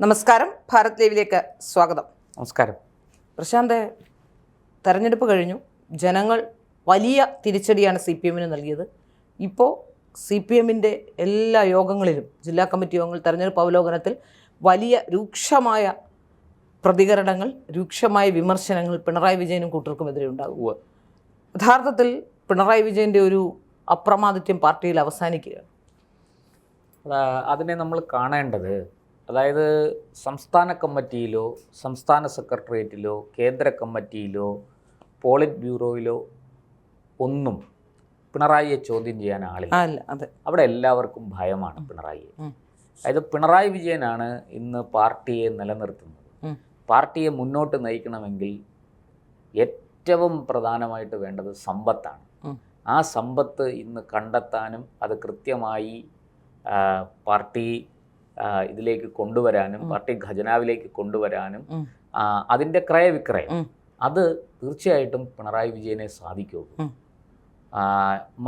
നമസ്കാരം, ഭാരത് ലൈവിലേക്ക് സ്വാഗതം. നമസ്കാരം. പ്രശാന്ത്, തെരഞ്ഞെടുപ്പ് കഴിഞ്ഞു. ജനങ്ങൾ വലിയ തിരിച്ചടിയാണ് CPM-ന് നൽകിയത്. ഇപ്പോൾ CPM-ൻ്റെ എല്ലാ യോഗങ്ങളിലും, ജില്ലാ കമ്മിറ്റി യോഗങ്ങൾ, തെരഞ്ഞെടുപ്പ് അവലോകനത്തിൽ വലിയ രൂക്ഷമായ പ്രതികരണങ്ങൾ, രൂക്ഷമായ വിമർശനങ്ങൾ പിണറായി വിജയനും കൂട്ടർക്കുമെതിരെ ഉണ്ടാകുക. യഥാർത്ഥത്തിൽ പിണറായി വിജയൻ്റെ ഒരു അപ്രമാദിത്യം പാർട്ടിയിൽ അവസാനിക്കുകയാണ്. അതിനെ നമ്മൾ കാണേണ്ടത്, അതായത് സംസ്ഥാന കമ്മിറ്റിയിലോ സംസ്ഥാന സെക്രട്ടേറിയറ്റിലോ കേന്ദ്ര കമ്മിറ്റിയിലോ പോളിറ്റ് ബ്യൂറോയിലോ ഒന്നും പിണറായിയെ ചോദ്യം ചെയ്യാൻ ആളില്ല. അവിടെ എല്ലാവർക്കും ഭയമാണ് പിണറായിയെ. അതായത് പിണറായി വിജയനാണ് ഇന്ന് പാർട്ടിയെ നിലനിർത്തുന്നത്. പാർട്ടിയെ മുന്നോട്ട് നയിക്കണമെങ്കിൽ ഏറ്റവും പ്രധാനമായിട്ട് വേണ്ടത് സമ്പത്താണ്. ആ സമ്പത്ത് ഇന്ന് കണ്ടെത്താനും അത് കൃത്യമായി പാർട്ടി ഇതിലേക്ക് കൊണ്ടുവരാനും, പാർട്ടി ഖജനാവിലേക്ക് കൊണ്ടുവരാനും അതിൻ്റെ ക്രയവിക്രയം, അത് തീർച്ചയായിട്ടും പിണറായി വിജയനെ സാധിക്കുള്ളൂ.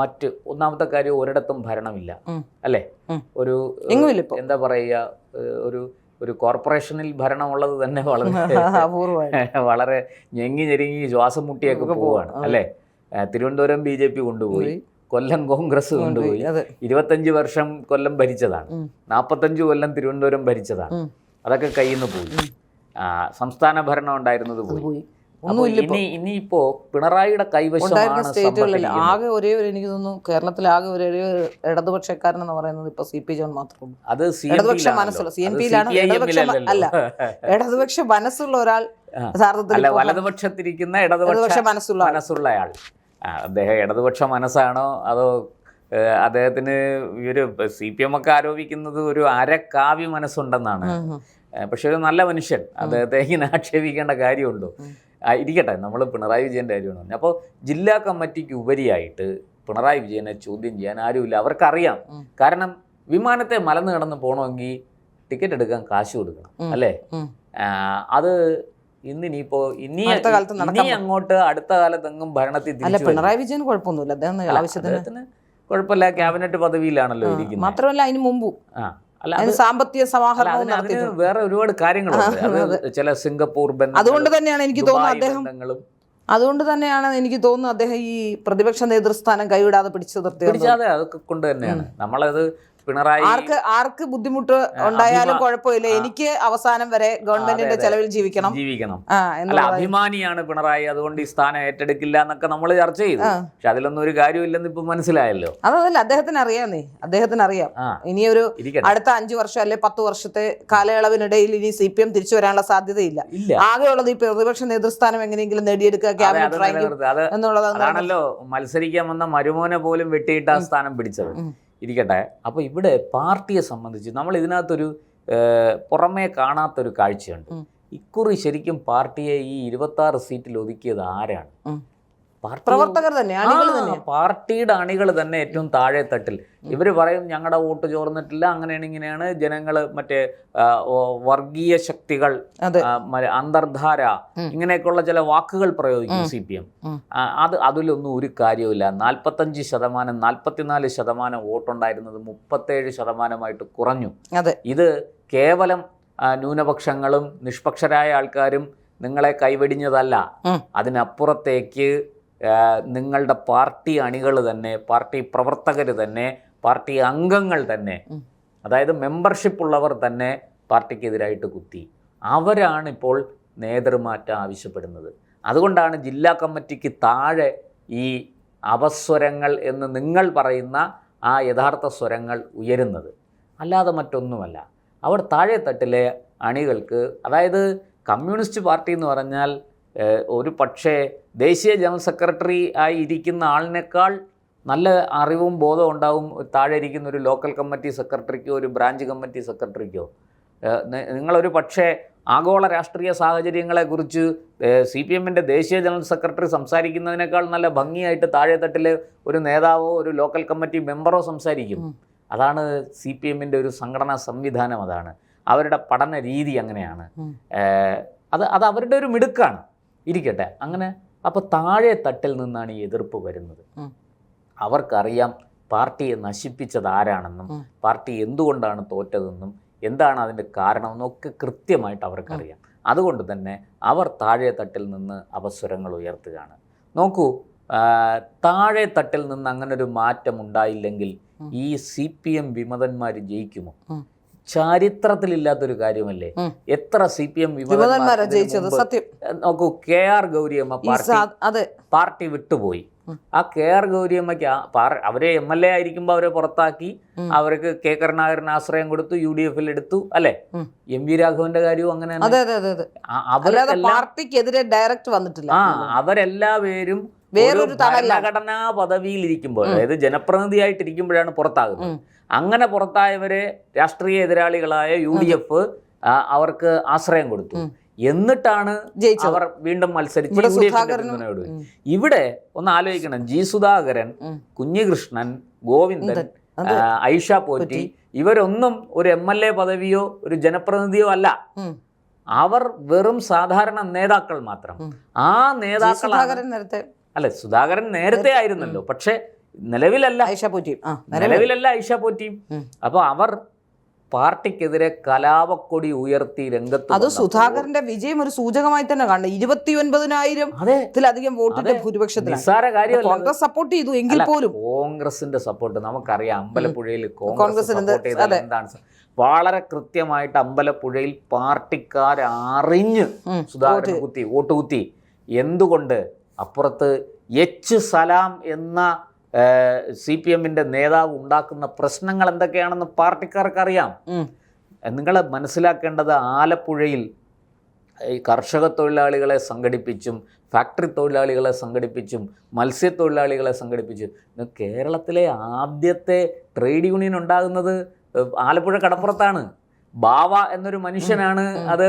മറ്റ് ഒന്നാമത്തെ കാര്യം, ഒരിടത്തും ഭരണമില്ല, അല്ലേ? ഒരു എന്താ പറയുക, ഒരു കോർപ്പറേഷനിൽ ഭരണമുള്ളത് തന്നെ വളരെ ഞെങ്ങി ഞെരുങ്ങി ശ്വാസം മുട്ടിയൊക്കെ പോവുകയാണ്, അല്ലേ? തിരുവനന്തപുരം BJP കൊണ്ടുപോയി, കൊല്ലം കോൺഗ്രസ് കൊണ്ടുപോയി. 25 വർഷം കൊല്ലം ഭരിച്ചതാണ്, 45 കൊല്ലം തിരുവനന്തപുരം ഭരിച്ചതാണ്. അതൊക്കെ കയ്യിൽ നിന്ന് പോയി. സംസ്ഥാന ഭരണം ഉണ്ടായിരുന്നത് പോയി. ഇനിയിപ്പോ പിണറായിയുടെ കൈവശമാണ് ആകെ ഒരേ ഒരു, എനിക്ക് തോന്നുന്നു കേരളത്തിൽ ആകെ ഒരേ ഇടതുപക്ഷക്കാരൻ എന്ന് പറയുന്നത് ഇപ്പൊ CP ജോൺ മാത്രമേ. അത് ഇടതുപക്ഷ മനസ്സുള്ള CNP-യിലാണ്. അല്ല, ഇടതുപക്ഷ മനസ്സുള്ള ഒരാൾ യഥാർത്ഥത്തിൽ വലതുപക്ഷത്തിരിക്കുന്ന ഇടതുപക്ഷ മനസ്സുള്ള ആൾ. അദ്ദേഹം ഇടതുപക്ഷ മനസ്സാണോ അതോ അദ്ദേഹത്തിന് ഒരു CPM ഒക്കെ ആരോപിക്കുന്നത് ഒരു അരക്കാവ്യ മനസ്സുണ്ടെന്നാണ്. പക്ഷെ ഒരു നല്ല മനുഷ്യൻ, അദ്ദേഹത്തെ ഇങ്ങനെ ആക്ഷേപിക്കേണ്ട കാര്യമുണ്ടോ? ഇരിക്കട്ടെ, നമ്മൾ പിണറായി വിജയൻ്റെ കാര്യമാണ് പറഞ്ഞത്. അപ്പോൾ ജില്ലാ കമ്മിറ്റിക്ക് ഉപരിയായിട്ട് പിണറായി വിജയനെ ചോദ്യം ചെയ്യാൻ ആരുമില്ല. അവർക്കറിയാം. കാരണം വിമാനത്തെ മലന്ന് കിടന്ന് പോകണമെങ്കിൽ ടിക്കറ്റ് എടുക്കാൻ കാശ് കൊടുക്കണം, അല്ലേ? അത് ഇന്നിനിയിപ്പോ ഇനി അങ്ങോട്ട് അടുത്ത കാലത്തെങ്ങും ഭരണത്തിൽ പിണറായി വിജയൻ കുഴപ്പമൊന്നുമില്ല, അദ്ദേഹത്തിന് കുഴപ്പമില്ല. ക്യാബിനറ്റ് പദവിയിലാണല്ലോ ഇരിക്കുന്നത്. മാത്രമല്ല അതിന് മുമ്പും സാമ്പത്തിക സമാഹരണം, വേറെ ഒരുപാട് കാര്യങ്ങളുണ്ട്. അത് ചില സിംഗപ്പൂർ ബന്ധം. അതുകൊണ്ട് തന്നെയാണ് എനിക്ക് തോന്നുന്നത് അദ്ദേഹം ഈ പ്രതിപക്ഷ നേതൃസ്ഥാനം കൈവിടാതെ പിടിച്ചാതെ അതൊക്കെ കൊണ്ട് തന്നെയാണ് നമ്മളത് പിണറായി ആർക്ക് ബുദ്ധിമുട്ട് ഉണ്ടായാലും കുഴപ്പമില്ല, എനിക്ക് അവസാനം വരെ ഗവൺമെന്റിന്റെ ചെലവിൽ ജീവിക്കണം. അല്ല, അഭിമാനിയാണ് പിണറായി, അതുകൊണ്ട് ഈ സ്ഥാനം ഏറ്റെടുക്കില്ല എന്നൊക്കെ നമ്മൾ ചർച്ച ചെയ്തു. പക്ഷെ അതിലൊന്നും ഒരു കാര്യമില്ലെന്ന് ഇപ്പൊ മനസ്സിലായല്ലോ. അതല്ല, അദ്ദേഹത്തിന് അറിയാം ഇനിയൊരു അടുത്ത 5 വർഷം അല്ലെ 10 വർഷത്തെ കാലയളവിനിടയിൽ ഇനി CPM തിരിച്ചു വരാനുള്ള സാധ്യതയില്ല. ആകെയുള്ളത് ഈ പ്രതിപക്ഷ നേതൃസ്ഥാനം എങ്ങനെയെങ്കിലും നേടിയെടുക്കുക, ക്യാബിനറ്റ് റാങ്കിംഗ് എന്നുള്ളതാണല്ലോ. മത്സരിക്കാൻ വന്ന മരുമോനെ പോലും വെട്ടിയിട്ട് ആ സ്ഥാനം പിടിച്ചത്. ഇരിക്കട്ടെ. അപ്പോൾ ഇവിടെ പാർട്ടിയെ സംബന്ധിച്ച് നമ്മൾ ഇതിനകത്തൊരു പുറമേ കാണാത്തൊരു കാഴ്ചയുണ്ട്. ഇക്കുറി ശരിക്കും പാർട്ടിയെ ഈ 26 സീറ്റിൽ ഒതുക്കിയത് ആരാണ്? പ്രവർത്തകർ തന്നെ, പാർട്ടിയുടെ അണികൾ തന്നെ ഏറ്റവും താഴെ തട്ടിൽ. ഇവർ പറയും ഞങ്ങളുടെ വോട്ട് ചോർന്നിട്ടില്ല, അങ്ങനെയാണ് ഇങ്ങനെയാണ്. ജനങ്ങൾ മറ്റേ വർഗീയ ശക്തികൾ, അന്തർധാര, ഇങ്ങനെയൊക്കെയുള്ള ചില വാക്കുകൾ പ്രയോഗിക്കും CPM. അതിലൊന്നും ഒരു കാര്യമില്ല. 45%, 44% വോട്ടുണ്ടായിരുന്നത് 37% കുറഞ്ഞു. ഇത് കേവലം ന്യൂനപക്ഷങ്ങളും നിഷ്പക്ഷരായ ആൾക്കാരും നിങ്ങളെ കൈവെടിഞ്ഞതല്ല. അതിനപ്പുറത്തേക്ക് നിങ്ങളുടെ പാർട്ടി അണികൾ തന്നെ, പാർട്ടി പ്രവർത്തകർ തന്നെ, പാർട്ടി അംഗങ്ങൾ തന്നെ, അതായത് മെമ്പർഷിപ്പ് ഉള്ളവർ തന്നെ പാർട്ടിക്കെതിരായിട്ട് കുത്തി. അവരാണിപ്പോൾ നേതൃമാറ്റം ആവശ്യപ്പെടുന്നത്. അതുകൊണ്ടാണ് ജില്ലാ കമ്മിറ്റിക്ക് താഴെ ഈ അപസ്വരങ്ങൾ എന്ന് നിങ്ങൾ പറയുന്ന ആ യഥാർത്ഥ സ്വരങ്ങൾ ഉയരുന്നത്. അല്ലാതെ മറ്റൊന്നുമല്ല. അവർ താഴെ തട്ടിലെ അണികൾക്ക്, അതായത് കമ്മ്യൂണിസ്റ്റ് പാർട്ടി എന്ന് പറഞ്ഞാൽ ഒരു പക്ഷേ ദേശീയ ജനറൽ സെക്രട്ടറി ആയി ഇരിക്കുന്ന ആളിനേക്കാൾ നല്ല അറിവും ബോധവും ഉണ്ടാവും താഴെ ഇരിക്കുന്ന ഒരു ലോക്കൽ കമ്മിറ്റി സെക്രട്ടറിക്കോ ഒരു ബ്രാഞ്ച് കമ്മിറ്റി സെക്രട്ടറിക്കോ. നിങ്ങളൊരു പക്ഷേ ആഗോള രാഷ്ട്രീയ സാഹചര്യങ്ങളെക്കുറിച്ച് CPM-ൻ്റെ ദേശീയ ജനറൽ സെക്രട്ടറി സംസാരിക്കുന്നതിനേക്കാൾ നല്ല ഭംഗിയായിട്ട് താഴെ തട്ടിലെ ഒരു നേതാവോ ഒരു ലോക്കൽ കമ്മിറ്റി മെമ്പറോ സംസാരിക്കും. അതാണ് CPM-ൻ്റെ ഒരു സംഘടനാ സംവിധാനം. അതാണ് അവരുടെ പഠന രീതി. അങ്ങനെയാണ്. അത് അവരുടെ ഒരു മിടുക്കാണ്. ഇരിക്കട്ടെ. അങ്ങനെ അപ്പോൾ താഴെ തട്ടിൽ നിന്നാണ് ഈ എതിർപ്പ് വരുന്നത്. അവർക്കറിയാം പാർട്ടിയെ നശിപ്പിച്ചത് ആരാണെന്നും പാർട്ടി എന്തുകൊണ്ടാണ് തോറ്റതെന്നും എന്താണ് അതിൻ്റെ കാരണമെന്നൊക്കെ കൃത്യമായിട്ട് അവർക്കറിയാം. അതുകൊണ്ട് തന്നെ അവർ താഴെ തട്ടിൽ നിന്ന് അപസ്വരങ്ങൾ ഉയർത്തുകയാണ്. നോക്കൂ, താഴെ തട്ടിൽ നിന്ന് അങ്ങനെ ഒരു മാറ്റം ഉണ്ടായില്ലെങ്കിൽ ഈ CPM വിമതന്മാർ ജയിക്കുമോ? ചരിത്രത്തിലില്ലാത്തൊരു കാര്യമല്ലേ. എത്ര CPM വിമതന്മാർ ജയിച്ചത്? സത്യം. നോക്കൂ, KR ഗൗരിയമ്മ പാർട്ടി വിട്ടുപോയി. ആ KR ഗൗരിയമ്മയ്ക്ക് അവരെ MLA ആയിരിക്കുമ്പോൾ അവരെ പുറത്താക്കി, അവർക്ക് K കരുണാകരൻ ആശ്രയം കൊടുത്തു, UDF എടുത്തു, അല്ലെ? MV രാഘവന്റെ കാര്യവും അങ്ങനെ പാർട്ടിക്കെതിരെ ഡയറക്റ്റ് വന്നിട്ടില്ല. അവരെല്ലാവരും വേറൊരു ഭരണഘടനാ പദവിയിലിരിക്കുമ്പോൾ, അതായത് ജനപ്രതിനിധിയായിട്ടിരിക്കുമ്പോഴാണ് പുറത്താകുന്നത്. അങ്ങനെ പുറത്തായവരെ രാഷ്ട്രീയ എതിരാളികളായ UDF അവർക്ക് ആശ്രയം കൊടുത്തു. എന്നിട്ടാണ് അവർ വീണ്ടും മത്സരിച്ച് ഇവിടെ ഒന്ന് ആലോചിക്കണം. G സുധാകരൻ, കുഞ്ഞികൃഷ്ണൻ, ഗോവിന്ദൻ, ഐഷ പോറ്റി ഇവരൊന്നും ഒരു MLA പദവിയോ ഒരു ജനപ്രതിനിധിയോ അല്ല. അവർ വെറും സാധാരണ നേതാക്കൾ മാത്രം. ആ നേതാക്കൾ അല്ല, സുധാകരൻ നേരത്തെ ആയിരുന്നല്ലോ, പക്ഷെ നിലവിലല്ല ഐഷ പോറ്റിയും. അപ്പൊ അവർ പാർട്ടിക്കെതിരെ കലാപക്കൊടി ഉയർത്തി രംഗത്ത്. അത് സുധാകരന്റെ വിജയം ഒരു സൂചകമായി തന്നെ കാണണം. 29,000-ത്തിലധികം വോട്ടിന്റെ ഭൂരിപക്ഷത്തിൽ നിസ്സാര കാര്യം. കോൺഗ്രസ് സപ്പോർട്ട് ചെയ്തു എങ്കിൽ പോലും കോൺഗ്രസിന്റെ സപ്പോർട്ട് നമുക്കറിയാം. അമ്പലപ്പുഴയിൽ കോൺഗ്രസ് എന്താണ് വളരെ കൃത്യമായിട്ട് അമ്പലപ്പുഴയിൽ പാർട്ടിക്കാരറിഞ്ഞ് സുധാകരൻ വോട്ട് കുത്തി. എന്തുകൊണ്ട്? അപ്പുറത്ത് H സലാം എന്ന CPM-ന്റെ നേതാവ് ഉണ്ടാക്കുന്ന പ്രശ്നങ്ങൾ എന്തൊക്കെയാണെന്ന് പാർട്ടിക്കാർക്ക് അറിയാം. നിങ്ങൾ മനസ്സിലാക്കേണ്ടത്, ആലപ്പുഴയിൽ ഈ കർഷക തൊഴിലാളികളെ സംഘടിപ്പിച്ചും ഫാക്ടറി തൊഴിലാളികളെ സംഘടിപ്പിച്ചും മത്സ്യത്തൊഴിലാളികളെ സംഘടിപ്പിച്ചും കേരളത്തിലെ ആദ്യത്തെ ട്രേഡ് യൂണിയൻ ഉണ്ടാകുന്നത് ആലപ്പുഴ കടപ്പുറത്താണ്. ബാവ എന്നൊരു മനുഷ്യനാണ് അത്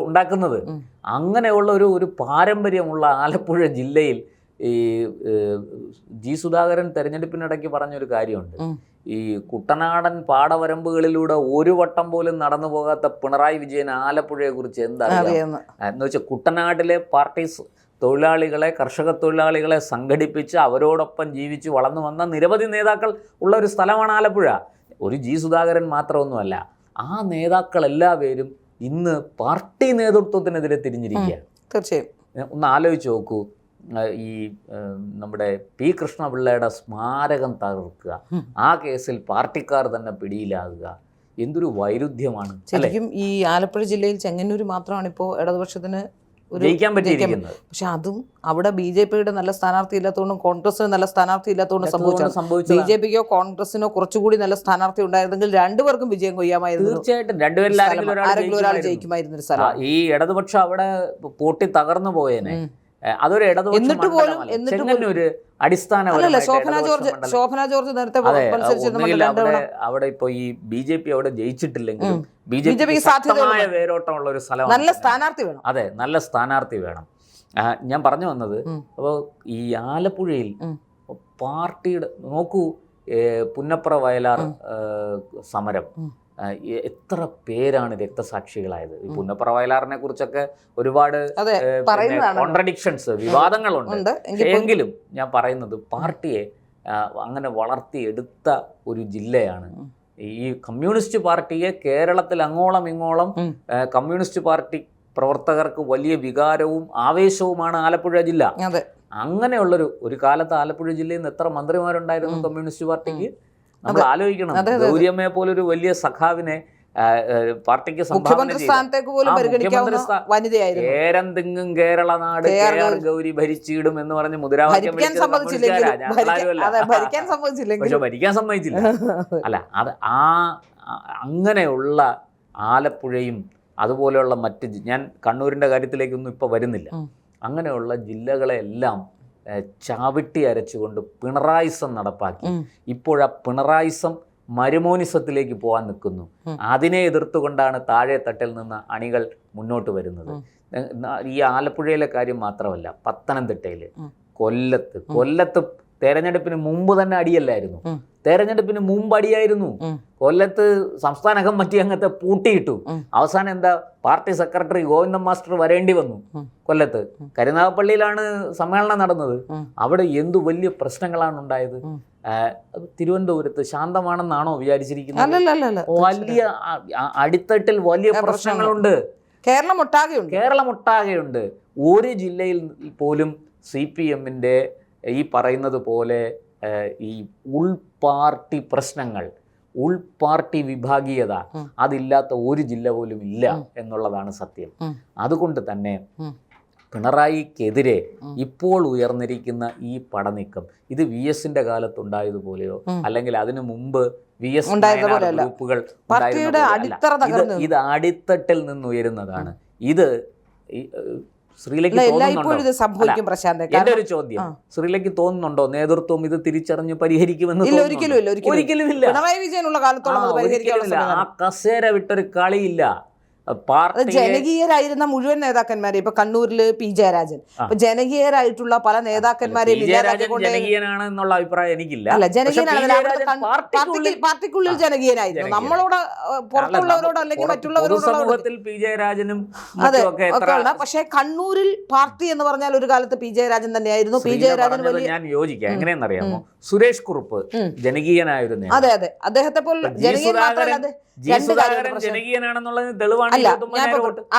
ഉണ്ടാക്കുന്നത്. അങ്ങനെയുള്ള ഒരു പാരമ്പര്യമുള്ള ആലപ്പുഴ ജില്ലയിൽ ഈ G സുധാകരൻ തെരഞ്ഞെടുപ്പിനിടയ്ക്ക് പറഞ്ഞൊരു കാര്യമുണ്ട്. ഈ കുട്ടനാടൻ പാടവരമ്പുകളിലൂടെ ഒരു വട്ടം പോലും നടന്നു പോകാത്ത പിണറായി വിജയൻ ആലപ്പുഴയെ കുറിച്ച് എന്താറിയാം എന്ന് വെച്ചാൽ, കുട്ടനാട്ടിലെ പാർട്ടി തൊഴിലാളികളെ, കർഷക തൊഴിലാളികളെ സംഘടിപ്പിച്ച് അവരോടൊപ്പം ജീവിച്ച് വളർന്നു വന്ന നിരവധി നേതാക്കൾ ഉള്ള ഒരു സ്ഥലമാണ് ആലപ്പുഴ. ഒരു G സുധാകരൻ മാത്രമൊന്നുമല്ല, ആ നേതാക്കളെല്ലാവരും ഇന്ന് പാർട്ടി നേതൃത്വത്തിനെതിരെ തിരിഞ്ഞിരിക്കുക. തീർച്ചയായും ഒന്ന് ആലോചിച്ച് നോക്കൂ. ഈ നമ്മുടെ P കൃഷ്ണപിള്ളയുടെ സ്മാരകം തകർക്കുക, ആ കേസിൽ പാർട്ടിക്കാർ തന്നെ പിടിയിലാകുക, എന്തൊരു വൈരുദ്ധ്യമാണ്. ശരിക്കും ഈ ആലപ്പുഴ ജില്ലയിൽ ചെങ്ങന്നൂർ മാത്രമാണ് ഇപ്പോൾ ഇടതുപക്ഷത്തിന് ജയിക്കാൻ പറ്റിയിരിക്കുന്നത്. പക്ഷെ അതും അവിടെ BJP-യുടെ നല്ല സ്ഥാനാർത്ഥി ഇല്ലാത്തതുകൊണ്ടും കോൺഗ്രസിന് നല്ല സ്ഥാനാർത്ഥി ഇല്ലാത്തതുകൊണ്ടും സംഭവിച്ചു. BJP-ക്കോ കോൺഗ്രസിനോ കുറച്ചുകൂടി നല്ല സ്ഥാനാർത്ഥി ഉണ്ടായിരുന്നെങ്കിൽ രണ്ടുപേർക്കും വിജയം കൊയ്യാമായിരുന്നു. തീർച്ചയായിട്ടും രണ്ടുപേരിൽ ഒരാൾ ജയിക്കുമായിരുന്നു ഒരു സ്ഥലം. ഈ ഇടതുപക്ഷം അവിടെ പൊട്ടി തകർന്നു പോയേനെ. അതൊരു ഇടതുപക്ഷ അടിസ്ഥാന ശോഭന ജോർജ് നേരത്തെ അവിടെ ഇപ്പൊ ഈ BJP അവിടെ ജയിച്ചിട്ടില്ലെങ്കിലും BJP സാധ്യതയുള്ള വേരോട്ടമുള്ള ഒരു സ്ഥലമാണ്. നല്ല സ്ഥാനാർത്ഥി വേണം. അതെ, നല്ല സ്ഥാനാർത്ഥി വേണം. ഞാൻ പറഞ്ഞു വന്നത്, അപ്പോൾ ഈ ആലപ്പുഴയിൽ പാർട്ടിയുടെ നോക്കൂ, പുന്നപ്ര വയലാർ സമരം, എത്ര പേരാണ് രക്തസാക്ഷികളായത്. ഈ പുന്നപ്ര വയലാറിനെ കുറിച്ചൊക്കെ ഒരുപാട് കോൺട്രഡിക്ഷൻസ്, വിവാദങ്ങളുണ്ട്. എങ്കിലും ഞാൻ പറയുന്നത്, പാർട്ടിയെ അങ്ങനെ വളർത്തിയെടുത്ത ഒരു ജില്ലയാണ് ഈ കമ്മ്യൂണിസ്റ്റ് പാർട്ടിയെ. കേരളത്തിൽ അങ്ങോളം ഇങ്ങോളം കമ്മ്യൂണിസ്റ്റ് പാർട്ടി പ്രവർത്തകർക്ക് വലിയ വികാരവും ആവേശവുമാണ് ആലപ്പുഴ ജില്ല. അങ്ങനെയുള്ളൊരു കാലത്ത് ആലപ്പുഴ ജില്ലയിൽ നിന്ന് എത്ര മന്ത്രിമാരുണ്ടായിരുന്നു കമ്മ്യൂണിസ്റ്റ് പാർട്ടിക്ക്? നമ്മൾ ആലോചിക്കണം. ഗൗരിയമ്മയെ പോലൊരു വലിയ സഖാവിനെ പാർട്ടിക്ക് ഏരന്തിങ്ങും കേരള നാട് KR ഗൗരി ഭരിച്ചിടും എന്ന് പറഞ്ഞ് മുദ്രാവാക്യം പക്ഷെ ഭരിക്കാൻ സമ്മതിച്ചില്ല. അല്ല, അത് അങ്ങനെയുള്ള ആലപ്പുഴയും അതുപോലെയുള്ള ഞാൻ കണ്ണൂരിൻ്റെ കാര്യത്തിലേക്കൊന്നും ഇപ്പോൾ വരുന്നില്ല. അങ്ങനെയുള്ള ജില്ലകളെല്ലാം ചാവിട്ടി അരച്ചുകൊണ്ട് പിണറായിസം നടപ്പാക്കി. ഇപ്പോഴാ പിണറായിസം മരുമോനിസത്തിലേക്ക് പോകാൻ നിൽക്കുന്നു. അതിനെ എതിർത്തുകൊണ്ടാണ് താഴെ തട്ടിൽ നിന്ന് അണികൾ മുന്നോട്ട് വരുന്നത്. ഈ ആലപ്പുഴയിലെ കാര്യം മാത്രമല്ല, പത്തനംതിട്ടയിൽ, കൊല്ലത്ത് തെരഞ്ഞെടുപ്പിന് മുമ്പ് തന്നെ അടിയല്ലായിരുന്നു. തെരഞ്ഞെടുപ്പിന് മുമ്പടിയായിരുന്നു. കൊല്ലത്ത് സംസ്ഥാന കമ്മിറ്റി അംഗത്തെ പൂട്ടിയിട്ടു. അവസാനം എന്താ, പാർട്ടി സെക്രട്ടറി ഗോവിന്ദൻ മാസ്റ്റർ വരേണ്ടി വന്നു കൊല്ലത്ത്. കരുനാഗപ്പള്ളിയിലാണ് സമ്മേളനം നടന്നത്. അവിടെ എന്തു വലിയ പ്രശ്നങ്ങളാണ് ഉണ്ടായത്. തിരുവനന്തപുരത്ത് ശാന്തമാണെന്നാണോ വിചാരിച്ചിരിക്കുന്നത്? വലിയ അടിത്തട്ടിൽ വലിയ പ്രശ്നങ്ങളുണ്ട്. കേരളമൊട്ടാകെയുണ്ട്. ഒരു ജില്ലയിൽ പോലും CPM-ന്റെ ഈ പറയുന്നത് പോലെ ഈ ഉൾപാർട്ടി പ്രശ്നങ്ങൾ, ഉൾപാർട്ടി വിഭാഗീയത അതില്ലാത്ത ഒരു ജില്ല പോലും ഇല്ല എന്നുള്ളതാണ് സത്യം. അതുകൊണ്ട് തന്നെ പിണറായിക്കെതിരെ ഇപ്പോൾ ഉയർന്നിരിക്കുന്ന ഈ പടനീക്കം ഇത് VS-ന്റെ കാലത്തുണ്ടായതുപോലെയോ അല്ലെങ്കിൽ അതിനു മുമ്പ് VS ഗ്രൂപ്പുകൾ ഇത് അടിത്തട്ടിൽ നിന്ന് ഉയരുന്നതാണ്. ഇത് ശ്രീലയ്ക്ക് എന്റെ ഒരു ചോദ്യം, ശ്രീലയ്ക്ക് തോന്നുന്നുണ്ടോ നേതൃത്വം ഇത് തിരിച്ചറിഞ്ഞ് പരിഹരിക്കുമെന്ന്? ഒരിക്കലുമില്ല. ആ കസേര വിട്ടൊരു കളിയില്ല. ജനകീയരായിരുന്ന മുഴുവൻ നേതാക്കന്മാരെ, ഇപ്പൊ കണ്ണൂരില് P ജയരാജൻ, ഇപ്പൊ ജനകീയരായിട്ടുള്ള പല നേതാക്കന്മാരെയും എന്നുള്ള അഭിപ്രായം എനിക്കില്ല. അല്ല, ജനകീയനാണ്, പാർട്ടിക്കുള്ളിൽ ജനകീയനായിരുന്നു. നമ്മളോട് പുറത്തുള്ളവരോട് അല്ലെങ്കിൽ മറ്റുള്ളവരോട് P ജയരാജനും അതെ ഒക്കെയാണ്. പക്ഷെ കണ്ണൂരിൽ പാർട്ടി എന്ന് പറഞ്ഞാൽ ഒരു കാലത്ത് P ജയരാജൻ തന്നെയായിരുന്നു. P ജയരാജൻ ഞാൻ യോജിക്കാം. എങ്ങനെയെന്നറിയാമോ, സുരേഷ് കുറുപ്പ് ജനകീയനായിരുന്നു. അതെ അതെ, അദ്ദേഹത്തെ പോലെ ജനകീയനാണെന്നുള്ളതിന് തെളിവാണ്.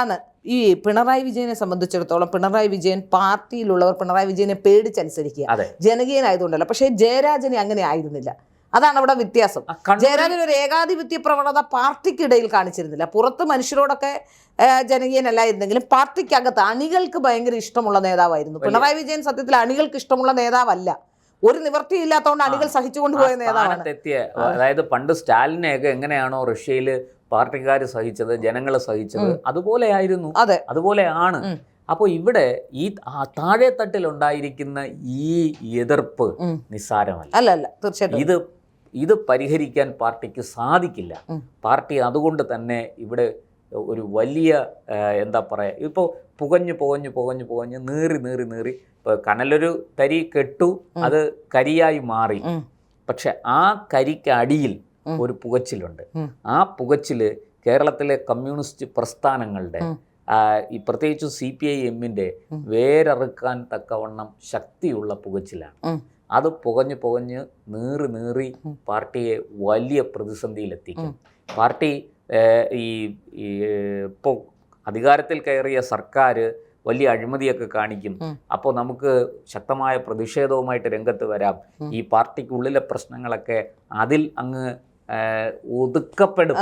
ആണ് ഈ പിണറായി വിജയനെ സംബന്ധിച്ചിടത്തോളം, പിണറായി വിജയൻ പാർട്ടിയിലുള്ളവർ പിണറായി വിജയനെ പേടിച്ചനുസരിക്കുക, ജനകീയനായതുകൊണ്ടല്ല. പക്ഷേ ജയരാജനെ അങ്ങനെ ആയിരുന്നില്ല. അതാണ് അവിടെ വ്യത്യാസം. ജയരാജൻ ഒരു ഏകാധിപത്യ പ്രവണത പാർട്ടിക്കിടയിൽ കാണിച്ചിരുന്നില്ല. പുറത്ത് മനുഷ്യരോടൊക്കെ ജനകീയനല്ലായിരുന്നെങ്കിലും പാർട്ടിക്കകത്ത് അണികൾക്ക് ഭയങ്കര ഇഷ്ടമുള്ള നേതാവായിരുന്നു പിണറായി വിജയൻ. സത്യത്തിൽ അണികൾക്ക് ഇഷ്ടമുള്ള നേതാവല്ല. ഒരു നിവൃത്തിയില്ലാത്തതുകൊണ്ട് അണികൾ സഹിച്ചുകൊണ്ടുപോയ നേതാവാണ്. അതായത് പണ്ട് സ്റ്റാലിനെയൊക്കെ എങ്ങനെയാണോ റഷ്യയില് പാർട്ടിക്കാർ സഹിച്ചത്, ജനങ്ങൾ സഹിച്ചത്, അതുപോലെയായിരുന്നു. അതുപോലെയാണ്. അപ്പോൾ ഇവിടെ ഈ താഴെത്തട്ടിൽ ഉണ്ടായിരിക്കുന്ന ഈ എതിർപ്പ് നിസ്സാരമല്ല. അല്ല, തീർച്ചയായിട്ടും ഇത് പരിഹരിക്കാൻ പാർട്ടിക്ക് സാധിക്കില്ല. പാർട്ടി അതുകൊണ്ട് തന്നെ ഇവിടെ ഒരു വലിയ എന്താ പറയുക, ഇപ്പോൾ പുകഞ്ഞ് നീറി ഇപ്പോൾ കനലൊരു തരി കെട്ടു, അത് കരിയായി മാറി. പക്ഷെ ആ കരിക്ക് അടിയിൽ ഒരു പുകച്ചിലുണ്ട്. ആ പുകച്ചില് കേരളത്തിലെ കമ്മ്യൂണിസ്റ്റ് പ്രസ്ഥാനങ്ങളുടെ ഈ പ്രത്യേകിച്ച് CPIM-ന്റെ വേരറുക്കാൻ തക്കവണ്ണം ശക്തിയുള്ള പുകച്ചിലാണ്. അത് പുകഞ്ഞ് നീറി പാർട്ടിയെ വലിയ പ്രതിസന്ധിയിലെത്തിക്കും. പാർട്ടി ഇപ്പോൾ അധികാരത്തിൽ കയറിയ സർക്കാർ വലിയ അഴിമതിയൊക്കെ കാണിക്കും. അപ്പോൾ നമുക്ക് ശക്തമായ പ്രതിഷേധവുമായിട്ട് രംഗത്ത് വരാം. ഈ പാർട്ടിക്കുള്ളിലെ പ്രശ്നങ്ങളൊക്കെ അതിൽ അങ്ങ് ഒതുക്കപ്പെടും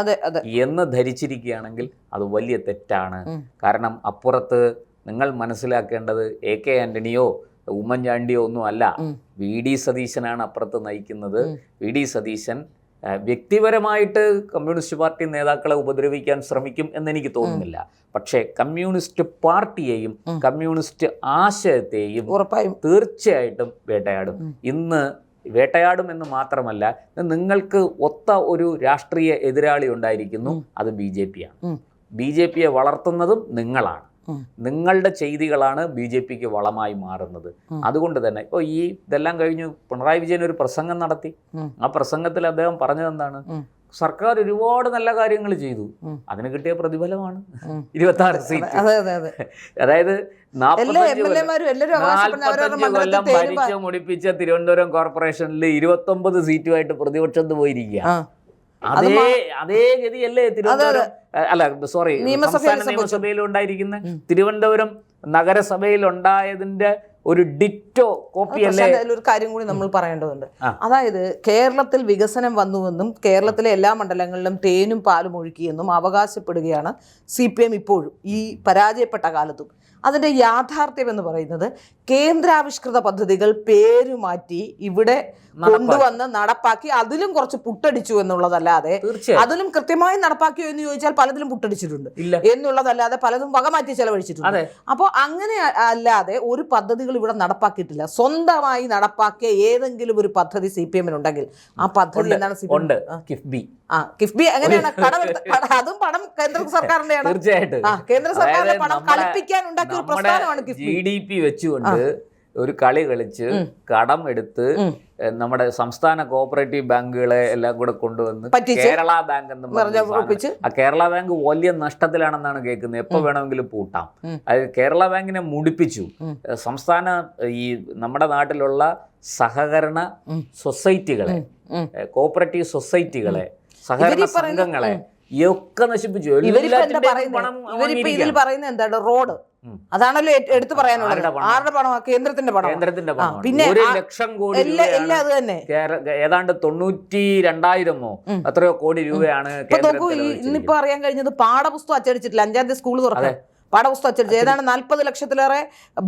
എന്ന് ധരിച്ചിരിക്കുകയാണെങ്കിൽ അത് വലിയ തെറ്റാണ്. കാരണം അപ്പുറത്ത് നിങ്ങൾ മനസ്സിലാക്കേണ്ടത് AK ആന്റണിയോ ഉമ്മൻചാണ്ടിയോ ഒന്നും അല്ല, VD സതീശനാണ് അപ്പുറത്ത് നയിക്കുന്നത്. VD സതീശൻ വ്യക്തിപരമായിട്ട് കമ്മ്യൂണിസ്റ്റ് പാർട്ടി നേതാക്കളെ ഉപദ്രവിക്കാൻ ശ്രമിക്കും എന്നെനിക്ക് തോന്നുന്നില്ല. പക്ഷേ കമ്മ്യൂണിസ്റ്റ് പാർട്ടിയെയും കമ്മ്യൂണിസ്റ്റ് ആശയത്തെയും തീർച്ചയായിട്ടും വേട്ടയാടും. ഇന്ന് വേട്ടയാടുമെന്ന് മാത്രമല്ല, നിങ്ങൾക്ക് ഒത്ത ഒരു രാഷ്ട്രീയ എതിരാളി ഉണ്ടായിരിക്കുന്നു, അത് BJP-യാണ്. BJP-യെ വളർത്തുന്നതും നിങ്ങളാണ്. നിങ്ങളുടെ ചെയ്തികളാണ് BJP-ക്ക് വളമായി മാറുന്നത്. അതുകൊണ്ട് തന്നെ ഇപ്പോൾ ഇതെല്ലാം കഴിഞ്ഞു പിണറായി വിജയൻ ഒരു പ്രസംഗം നടത്തി. ആ പ്രസംഗത്തിൽ അദ്ദേഹം പറഞ്ഞതെന്താണ്? സർക്കാർ ഒരുപാട് നല്ല കാര്യങ്ങൾ ചെയ്തു, അതിന് കിട്ടിയ പ്രതിഫലമാണ് 26 സീറ്റ്. അതായത് 45 കൊല്ലം ഭരിച്ച് മുടിപ്പിച്ച തിരുവനന്തപുരം കോർപ്പറേഷനിൽ 29 സീറ്റുമായിട്ട് പ്രതിപക്ഷത്ത് പോയിരിക്കുക. അതേ ഗതിയല്ലേ തിരുവനന്തപുരം സംസ്ഥാന നിയമസഭയിൽ ഉണ്ടായിരിക്കുന്ന തിരുവനന്തപുരം നഗരസഭയിൽ ഉണ്ടായതിന്റെ ഒരു ഡിറ്റോ കോപ്പി അല്ലേ? ഒരു കാര്യം കൂടി നമ്മൾ പറയേണ്ടതുണ്ട്. അതായത് കേരളത്തിൽ വികസനം വന്നുവെന്നും കേരളത്തിലെ എല്ലാ മണ്ഡലങ്ങളിലും തേനും പാലും ഒഴുക്കിയെന്നും അവകാശപ്പെടുകയാണ് CPM ഇപ്പോഴും ഈ പരാജയപ്പെട്ട കാലത്തും. അതിൻ്റെ യാഥാർത്ഥ്യം എന്ന് പറയുന്നത് കേന്ദ്രാവിഷ്കൃത പദ്ധതികൾ പേരുമാറ്റി ഇവിടെ കൊണ്ടുവന്ന് നടപ്പാക്കി അതിലും കുറച്ച് പുട്ടടിച്ചു എന്നുള്ളതല്ലാതെ, അതിലും കൃത്യമായി നടപ്പാക്കിയോ എന്ന് ചോദിച്ചാൽ പലതിലും പുട്ടടിച്ചിട്ടുണ്ട് എന്നുള്ളതല്ലാതെ പലതും വകമാറ്റി ചെലവഴിച്ചിട്ടുണ്ട്. അപ്പോൾ അങ്ങനെ അല്ലാതെ ഒരു പദ്ധതികൾ ഇവിടെ നടപ്പാക്കിയിട്ടില്ല. സ്വന്തമായി നടപ്പാക്കിയ ഏതെങ്കിലും ഒരു പദ്ധതി CPM-നുണ്ടെങ്കിൽ ആ പദ്ധതി എന്താണ്? കിഫ്ബി എങ്ങനെയാണ്? അതും പണം കേന്ദ്ര സർക്കാരിന്റെയാണ്. തീർച്ചയായിട്ടും കേന്ദ്ര സർക്കാരിന്റെ പണം കളിപ്പിക്കാൻ ഉണ്ടാക്കിയ ഒരു പ്രസ്ഥാനമാണ് GDP വെച്ചുകൊണ്ട് ഒരു കളി കളിച്ച് കടം എടുത്ത് നമ്മുടെ സംസ്ഥാന കോഓപ്പറേറ്റീവ് ബാങ്കുകളെ എല്ലാം കൂടെ കൊണ്ടുവന്ന് കേരള ബാങ്ക് എന്ന് പറഞ്ഞു. ആ കേരള ബാങ്ക് വലിയ നഷ്ടത്തിലാണെന്നാണ് കേൾക്കുന്നത്. എപ്പോ വേണമെങ്കിലും പൂട്ടാം. അത് കേരള ബാങ്കിനെ മുടിപ്പിച്ചു. സംസ്ഥാന ഈ നമ്മുടെ നാട്ടിലുള്ള സഹകരണ സൊസൈറ്റികളെ, കോഓപ്പറേറ്റീവ് സൊസൈറ്റികളെ, സഹകരണ സംഘങ്ങളെ ഒക്കെ നശിപ്പിച്ചു. ഇതിൽ പറയുന്നത് എന്താണ്? റോഡ്. അതാണല്ലോ എടുത്തു പറയാനുള്ളത്. ആരുടെ പണമാണ്? കേന്ദ്രത്തിന്റെ പണം. പിന്നെ 1 ലക്ഷം കോടി എല്ലാം അത് തന്നെ. ഏതാണ്ട് 92,000 എത്രയോ കോടി രൂപയാണ്. ഇന്നിപ്പോ അറിയാൻ കഴിഞ്ഞത് പാഠപുസ്തകം അച്ചടിച്ചിട്ടില്ല. 5-ാം തീയതി സ്കൂൾ തുറക്കാൻ പാഠപുസ്തകം അച്ചടിച്ചു. ഏതാണ്ട് 40 ലക്ഷത്തിലേറെ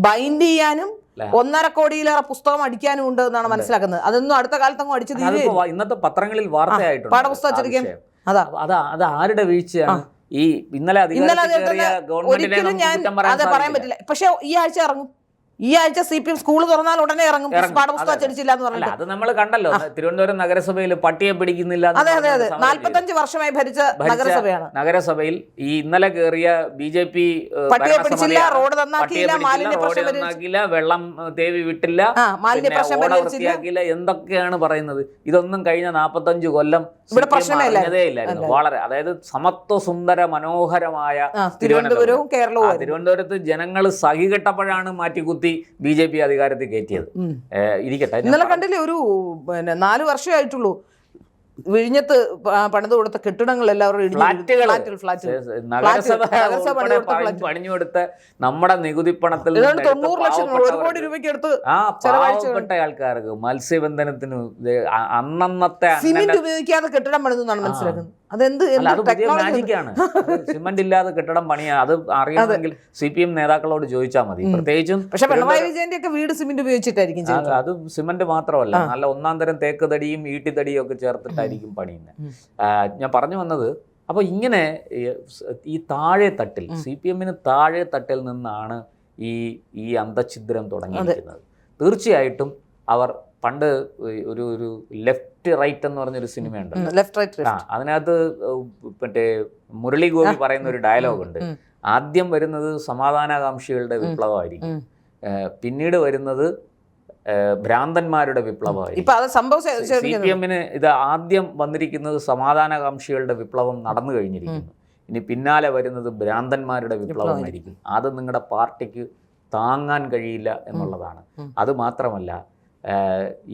ബൈൻഡ് ചെയ്യാനും 1.5 കോടിയിലേറെ പുസ്തകം അടിക്കാനും ഉണ്ട് എന്നാണ് മനസ്സിലാക്കുന്നത്. അതൊന്നും അടുത്ത കാലത്ത് അങ്ങ് അടിച്ചു തീരുകയില്ല. ഇന്നത്തെ പത്രങ്ങളിൽ വാർത്തയായിട്ടുണ്ട് പാഠപുസ്തകം അച്ചടിക്കാൻ. അത് ആരുടെ വീഴ്ചയാണ്? ഈ ഇന്നലെ ഒരിക്കലും ഞാൻ അത് പറയാൻ പറ്റില്ല. പക്ഷെ ഈ ആഴ്ച ഇറങ്ങും. ഈ ആഴ്ച CPM സ്കൂൾ തുറന്നാൽ ഉടനെ ഇറങ്ങും. പാഠപുസ്തകം അച്ചടിച്ചില്ല എന്ന് പറഞ്ഞില്ല. അത് നമ്മൾ കണ്ടല്ലോ. തിരുവനന്തപുരം നഗരസഭയിൽ പട്ടിയെ പിടിക്കുന്നില്ല. അതെ 45 വർഷമായി ഭരിച്ച നഗരസഭയാണ്. നഗരസഭയിൽ ഈ ഇന്നലെ കയറിയ BJP പട്ടിയെ പിടിച്ചില്ല, റോഡ് നന്നാക്കിയില്ല, മാലിന്യ പ്രശ്നം നന്നാക്കിയില്ല, വെള്ളം തേവി വിട്ടില്ല, വൃത്തിയാക്കിയില്ല, എന്തൊക്കെയാണ് പറയുന്നത്. ഇതൊന്നും കഴിഞ്ഞ 45 കൊല്ലം പറഞ്ഞതേ ഇല്ലായിരുന്നു. വളരെ, അതായത് സമത്വ സുന്ദര മനോഹരമായ തിരുവനന്തപുരവും കേരളവും. തിരുവനന്തപുരത്ത് ജനങ്ങൾ സഹികെട്ടപ്പോഴാണ് മാറ്റിക്കുത്തി BJP അധികാരത്തിൽ കയറ്റിയത്. ഇരിക്കട്ടെ. ഇന്നലെ കണ്ടില്ലേ, ഒരു 4 വർഷമായിട്ടുള്ളൂ വിഴിഞ്ഞത്ത് പണിത് കൊടുത്ത കെട്ടിടങ്ങൾ എല്ലാവരും പണിഞ്ഞു കൊടുത്ത നമ്മുടെ നികുതി പണത്തിൽ 90 ലക്ഷം 1 കോടി രൂപയ്ക്ക് എടുത്ത് പാവപ്പെട്ട ആൾക്കാർക്ക് മത്സ്യബന്ധനത്തിന് അന്നന്നത്തെ സിമന്റ് ഉപയോഗിക്കാതെ കെട്ടിടം പണിതെന്നാണ് മനസ്സിലാക്കുന്നത്. അതെന്ത് മാജിക്കാണ്. സിമന്റ് ഇല്ലാതെ കെട്ടിടം പണിയാ. അത് അറിയാമെങ്കിൽ CPM നേതാക്കളോട് ചോദിച്ചാൽ മതി. പ്രത്യേകിച്ചും പക്ഷെ പിണറായി വിജയന്റെ ഒക്കെ വീട് സിമന്റ് ഉപയോഗിച്ചിട്ടായിരിക്കും. അത് സിമന്റ് മാത്രമല്ല, നല്ല 1-ാം തരം തേക്ക് തടിയും ഈട്ടിത്തടിയും ഒക്കെ ചേർത്തിട്ടായിരിക്കും പണിയുന്നത്. ഞാൻ പറഞ്ഞു വന്നത്, അപ്പോൾ ഇങ്ങനെ ഈ താഴെ തട്ടിൽ, CPM-ന് താഴെ തട്ടിൽ നിന്നാണ് ഈ അന്തഛിദ്രം തുടങ്ങിയിരിക്കുന്നത്. തീർച്ചയായിട്ടും അവർ പണ്ട് ഒരു ലെഫ്റ്റ് റൈറ്റ് എന്ന് പറഞ്ഞൊരു സിനിമയുണ്ട്. അതിനകത്ത് മറ്റേ മുരളി ഗോപി പറയുന്ന ഒരു ഡയലോഗ് ഉണ്ട്. ആദ്യം വരുന്നത് സമാധാനകാംക്ഷികളുടെ വിപ്ലവമായിരിക്കും, പിന്നീട് വരുന്നത് ഭ്രാന്തന്മാരുടെ വിപ്ലവമായിരിക്കും. CPM-ന് ഇത് ആദ്യം വന്നിരിക്കുന്നത് സമാധാനകാംക്ഷികളുടെ വിപ്ലവം നടന്നു കഴിഞ്ഞിരിക്കുന്നു. ഇനി പിന്നാലെ വരുന്നത് ഭ്രാന്തന്മാരുടെ വിപ്ലവമായിരിക്കും. അത് നിങ്ങളുടെ പാർട്ടിക്ക് താങ്ങാൻ കഴിയില്ല എന്നുള്ളതാണ്. അത് മാത്രമല്ല,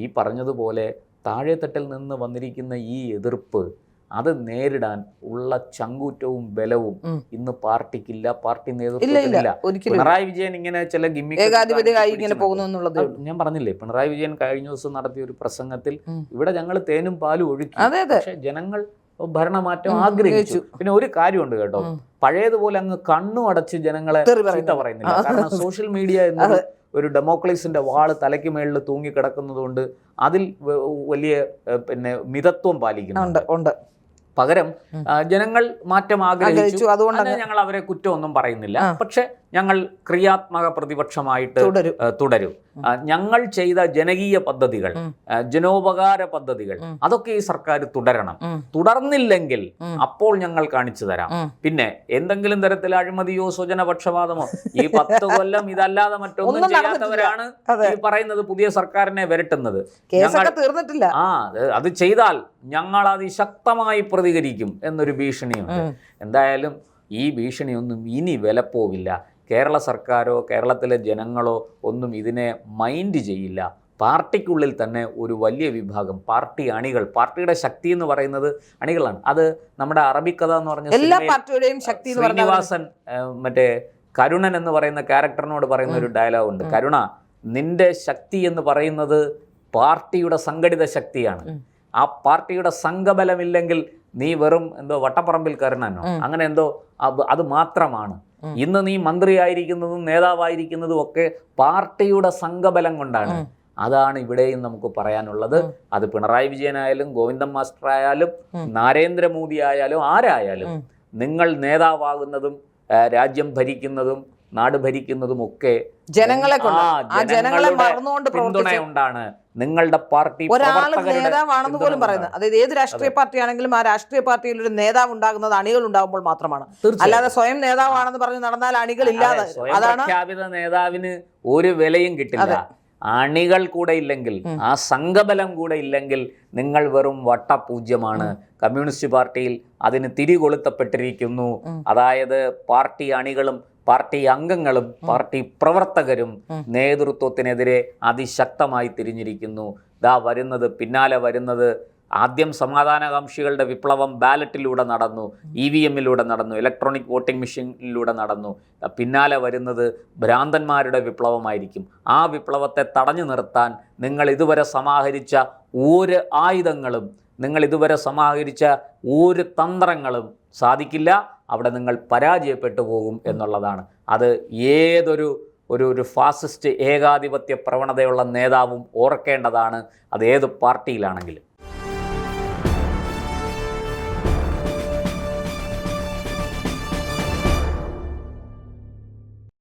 ഈ പറഞ്ഞതുപോലെ താഴെത്തട്ടിൽ നിന്ന് വന്നിരിക്കുന്ന ഈ എതിർപ്പ്, അത് നേരിടാൻ ഉള്ള ചങ്കൂറ്റവും ബലവും ഇന്ന് പാർട്ടിക്കില്ല, പാർട്ടി നേതൃത്വത്തിലില്ല. പിണറായി വിജയൻ ഇങ്ങനെ ചില ഞാൻ പറഞ്ഞില്ലേ, പിണറായി വിജയൻ കഴിഞ്ഞ ദിവസം നടത്തിയ ഒരു പ്രസംഗത്തിൽ ഇവിടെ ഞങ്ങൾ തേനും പാലും ഒഴുക്കി, പക്ഷെ ജനങ്ങൾ ഭരണമാറ്റം ആഗ്രഹിച്ചു. പിന്നെ ഒരു കാര്യമുണ്ട് കേട്ടോ, പഴയതുപോലെ അങ്ങ് കണ്ണു അടച്ച് ജനങ്ങളെ ചീത്ത പറയുന്നില്ല. കാരണം സോഷ്യൽ മീഡിയ എന്നത് ഒരു ഡെമോക്രസിന്റെ വാള് തലയ്ക്ക് മേളിൽ തൂങ്ങിക്കിടക്കുന്നതുകൊണ്ട് അതിൽ വലിയ മിതത്വം പാലിക്കുന്നുണ്ട്. പകരം ജനങ്ങൾ മാറ്റം ആഗ്രഹിച്ചു. അതുകൊണ്ട് ഞങ്ങൾ അവരെ കുറ്റമൊന്നും പറയുന്നില്ല. പക്ഷെ ഞങ്ങൾ ക്രിയാത്മക പ്രതിപക്ഷമായിട്ട് തുടരും. ഞങ്ങൾ ചെയ്ത ജനകീയ പദ്ധതികൾ, ജനോപകാര പദ്ധതികൾ, അതൊക്കെ ഈ സർക്കാർ തുടരണം. തുടർന്നില്ലെങ്കിൽ അപ്പോൾ ഞങ്ങൾ കാണിച്ചു തരാം. പിന്നെ എന്തെങ്കിലും തരത്തിൽ അഴിമതിയോ സ്വജനപക്ഷപാതമോ, ഈ 10 കൊല്ലം ഇതല്ലാതെ മറ്റൊന്നും ചെയ്യാത്തവരാണ് ഈ പറയുന്നത് പുതിയ സർക്കാരിനെ വരട്ടുന്നത്. അത് ചെയ്താൽ ഞങ്ങൾ അതിശക്തമായി പ്രതികരിക്കും എന്നൊരു ഭീഷണിയുണ്ട്. എന്തായാലും ഈ ഭീഷണിയൊന്നും ഇനി വിലപ്പോവില്ല. കേരള സർക്കാരോ കേരളത്തിലെ ജനങ്ങളോ ഒന്നും ഇതിനെ മൈൻഡ് ചെയ്യില്ല. പാർട്ടിക്കുള്ളിൽ തന്നെ ഒരു വലിയ വിഭാഗം പാർട്ടി അണികൾ, പാർട്ടിയുടെ ശക്തി എന്ന് പറയുന്നത് അണികളാണ്. അത് നമ്മുടെ അറബിക്കഥ എന്ന് പറഞ്ഞ എല്ലാ പാർട്ടിയുടെയും ശക്തി ശ്രീനിവാസൻ മറ്റേ കരുണൻ എന്ന് പറയുന്ന ക്യാരക്ടറിനോട് പറയുന്ന ഒരു ഡയലോഗ് ഉണ്ട്. കരുണ, നിന്റെ ശക്തി എന്ന് പറയുന്നത് പാർട്ടിയുടെ സംഘടിത ശക്തിയാണ്. ആ പാർട്ടിയുടെ സംഘബലമില്ലെങ്കിൽ നീ വെറും എന്തോ വട്ടപ്പറമ്പിൽ കരുണനോ അങ്ങനെ എന്തോ, അത് മാത്രമാണ്. ഇന്ന് നീ മന്ത്രിയായിരിക്കുന്നതും നേതാവായിരിക്കുന്നതും ഒക്കെ പാർട്ടിയുടെ സംഘബലം കൊണ്ടാണ്. അതാണ് ഇവിടെയും നമുക്ക് പറയാനുള്ളത്. അത് പിണറായി വിജയനായാലും ഗോവിന്ദൻ മാസ്റ്റർ ആയാലും നരേന്ദ്രമോദി ആയാലും ആരായാലും, നിങ്ങൾ നേതാവാകുന്നതും രാജ്യം ഭരിക്കുന്നതും നാട് ഭരിക്കുന്നതും ഒക്കെ ജനങ്ങളെ പിന്തുണയുണ്ടാണ്. നിങ്ങളുടെ പാർട്ടി നേതാവാണെന്ന് പോലും പറയുന്നത്, അതായത് ഏത് രാഷ്ട്രീയ പാർട്ടി ആണെങ്കിലും ആ രാഷ്ട്രീയ പാർട്ടിയിൽ ഒരു നേതാവ് ഉണ്ടാകുന്നത് അണികൾ ഉണ്ടാകുമ്പോൾ മാത്രമാണ്. അല്ലാതെ സ്വയം നേതാവാണെന്ന് പറഞ്ഞ് നടന്നാൽ അണികൾ ഇല്ലാതെ, അതാണ് പ്രഖ്യാപിത നേതാവിന് ഒരു വിലയും കിട്ടില്ല. അണികൾ കൂടെ ഇല്ലെങ്കിൽ, ആ സംഘബലം കൂടെ ഇല്ലെങ്കിൽ നിങ്ങൾ വെറും വട്ടപൂജ്യമാണ്. കമ്മ്യൂണിസ്റ്റ് പാർട്ടിയിൽ അതിന് തിരികൊളുത്തപ്പെട്ടിരിക്കുന്നു. അതായത് പാർട്ടി അണികളും പാർട്ടി അംഗങ്ങളും പാർട്ടി പ്രവർത്തകരും നേതൃത്വത്തിനെതിരെ അതിശക്തമായി തിരിഞ്ഞിരിക്കുന്നു. പിന്നാലെ വരുന്നത് ആദ്യം സമാധാനകാംക്ഷികളുടെ വിപ്ലവം ബാലറ്റിലൂടെ നടന്നു, EVM-ലൂടെ നടന്നു, ഇലക്ട്രോണിക് വോട്ടിംഗ് മെഷീനിലൂടെ നടന്നു. പിന്നാലെ വരുന്നത് ഭ്രാന്തന്മാരുടെ വിപ്ലവമായിരിക്കും. ആ വിപ്ലവത്തെ തടഞ്ഞു നിർത്താൻ നിങ്ങൾ ഇതുവരെ സമാഹരിച്ച ഒരു ആയുധങ്ങളും, നിങ്ങൾ ഇതുവരെ സമാഹരിച്ച ഒരു തന്ത്രങ്ങളും സാധിക്കില്ല. അവിടെ നിങ്ങൾ പരാജയപ്പെട്ടു പോകും എന്നുള്ളതാണ്. അത് ഏതൊരു ഒരു ഫാസിസ്റ്റ് ഏകാധിപത്യ പ്രവണതയുള്ള നേതാവും ഓർക്കേണ്ടതാണ്, അത് ഏത് പാർട്ടിയിലാണെങ്കിലും.